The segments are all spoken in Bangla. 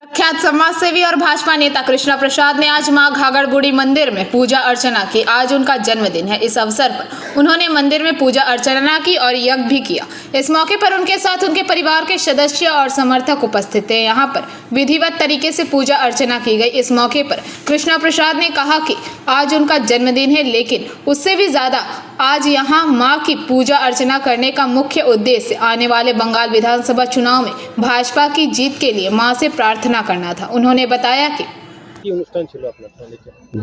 प्रख्यात समाज सेवी और भाजपा नेता कृष्णा प्रसाद ने आज मां घाघर बुढ़ी मंदिर में पूजा अर्चना की। आज उनका जन्मदिन है। इस अवसर पर उन्होंने मंदिर में पूजा अर्चना की और यज्ञ भी किया। इस मौके पर उनके साथ उनके परिवार के सदस्य और समर्थक उपस्थित थे। यहां पर विधिवत तरीके से पूजा अर्चना की गई। इस मौके पर कृष्णा प्रसाद ने कहा कि आज उनका जन्मदिन है, लेकिन उससे भी ज्यादा आज यहाँ मां की पूजा अर्चना करने का मुख्य उद्देश्य आने वाले बंगाल विधानसभा चुनाव में भाजपा की जीत के लिए मां से प्रार्थना करना था। उन्होंने बताया कि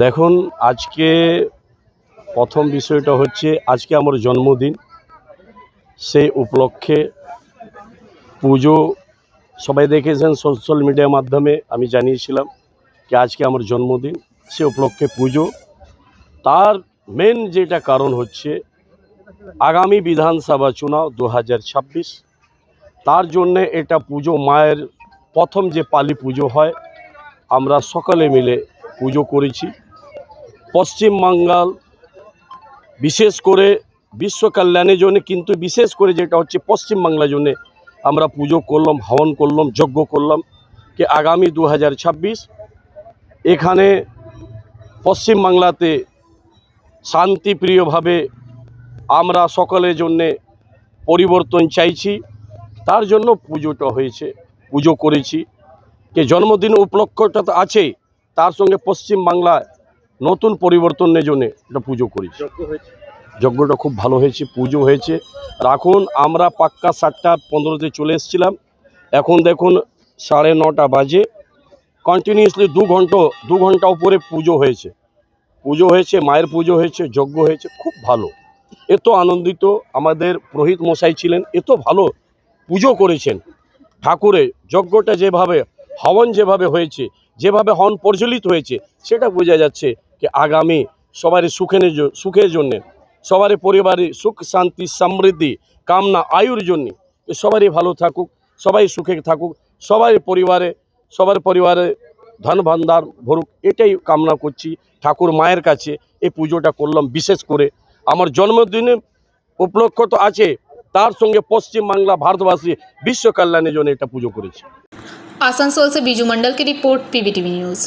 দেখুন আজকে প্রথম বিষয়টা হচ্ছে আজকে আমার জন্মদিন, সেই উপলক্ষে পুজো সবাই দেখেছেন সোশ্যাল মিডিয়ার মাধ্যমে। আমি জানিয়েছিলাম যে আজকে আমার জন্মদিন, সে উপলক্ষে পুজো। তার মেন যেটা কারণ হচ্ছে আগামী বিধানসভা চুনাव 2026, তার জন্যে এটা পুজো। মায়ের প্রথম যে পালি পুজো হয়, আমরা সকলে মিলে পুজো করেছি। পশ্চিম বাংলার বিশেষ করে বিশ্ব কল্যাণের জন্য, কিন্তু বিশেষ করে যেটা হচ্ছে পশ্চিম বাংলার জন্য আমরা পুজো করলাম, হবন করলাম, যজ্ঞ করলাম যে আগামী 2026 এখানে পশ্চিম বাংলাতে শান্তিপ্রিয়ভাবে আমরা সকলের জন্যে পরিবর্তন চাইছি। তার জন্য পুজোটা হয়েছে, পুজো করেছি। যে জন্মদিন উপলক্ষটা তো আছেই, তার সঙ্গে পশ্চিম বাংলায় নতুন পরিবর্তনের জন্য এটা পুজো করেছি। যজ্ঞটা খুব ভালো হয়েছে, পুজো হয়েছে। আর এখন আমরা পাক্কা 7:15-তে চলে এসেছিলাম। এখন দেখুন 9:30 বাজে। কন্টিনিউয়াসলি 2 ঘন্টা উপরে পুজো হয়েছে, মায়ের পুজো হয়েছে, যজ্ঞ হয়েছে, খুব ভালো। এত আনন্দিত আমাদের পুরোহিত মশাই ছিলেন, এত ভালো পুজো করেছেন ঠাকুরের। যজ্ঞটা যেভাবে, হবন যেভাবে হয়েছে, যেভাবে হবন প্রজ্বলিত হয়েছে, সেটা বোঝা যাচ্ছে যে আগামী সবারই সুখের জন্যে, সবারই পরিবারে সুখ শান্তি সমৃদ্ধি কামনা, আয়ুর জন্যে সবারই ভালো থাকুক, সবাই সুখে থাকুক, সবার পরিবারে ধন ভান্ডার ভরুক, এটাই কামনা করছি ঠাকুর মায়ের কাছে। এই পুজোটা করলাম বিশেষ করে। আমার জন্মদিনের উপলক্ষ তো আছে, তার সঙ্গে পশ্চিম বাংলা ভারতবাসী বিশ্ব কল্যাণের জন্য এটা পুজো করেছি। आसनसोल से बीजू मंडल की रिपोर्ट, पीबीटीवी न्यूज़।